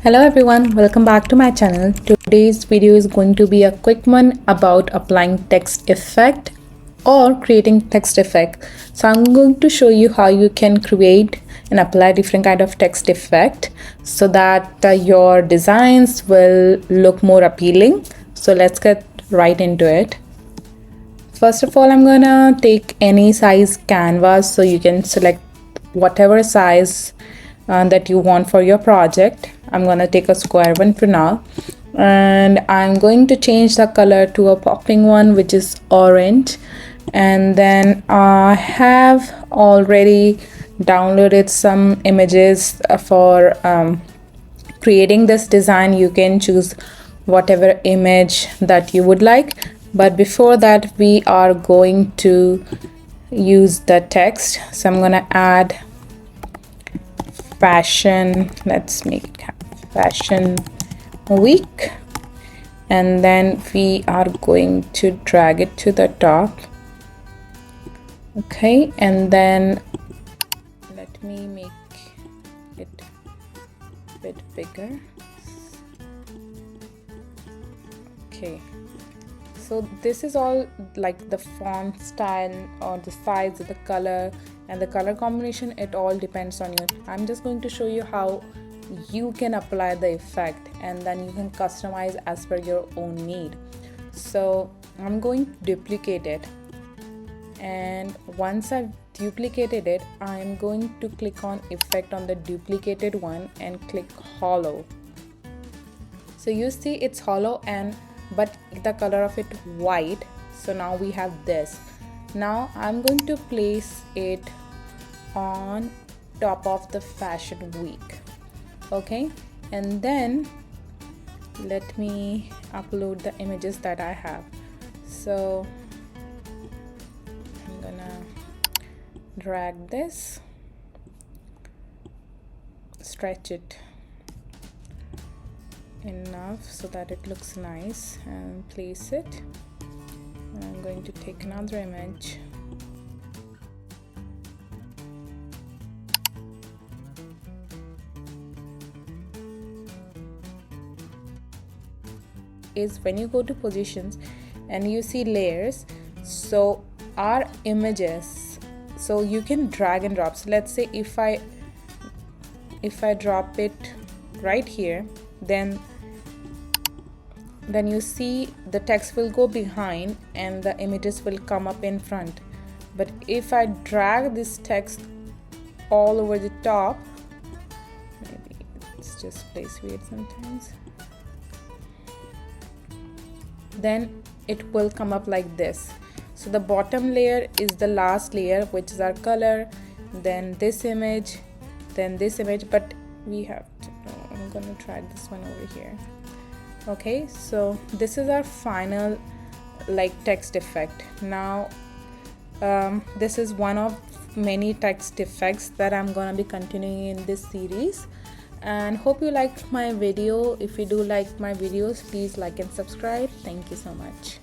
Hello everyone, welcome back to my channel. Today's video is going to be a quick one about applying text effect or creating text effect. So I'm going to show you how you can create and apply different kind of text effect so that your designs will look more appealing. So let's get right into it. First of all, I'm gonna take any size canvas, so you can select whatever size that you want for your project. I'm gonna take a square one for now, and I'm going to change the color to a popping one, which is orange. And then I have already downloaded some images for creating this design. You can choose whatever image that you would like, but before that we are going to use the text. So I'm gonna add fashion, let's make it fashion week, and then we are going to drag it to the top. Okay, and then let me make it a bit bigger. Okay, so this is all like the font style or the size, the color and the color combination. It all depends on you. I'm just going to show you how you can apply the effect, and then you can customize as per your own need. So I'm going to duplicate it, and once I've duplicated it, I'm going to click on effect on the duplicated one and click hollow. So you see it's hollow, and but the color of it white. So now we have this. Now I'm going to place it on top of the fashion week. Okay, and then let me upload the images that I have. So I'm gonna drag this, stretch it enough so that it looks nice, and place it. And I'm going to take another image. Is when you go to positions and you see layers, so our images, so you can drag and drop. So let's say if I drop it right here, then you see the text will go behind and the images will come up in front. But if I drag this text all over the top, maybe it's just place weird sometimes, then it will come up like this. So the bottom layer is the last layer, which is our color, then this image, then this image, but we have to I'm gonna try this one over here. Okay, so this is our final like text effect. Now this is one of many text effects that I'm gonna be continuing in this series, and hope you liked my video. If you do like my videos, please like and subscribe. Thank you so much.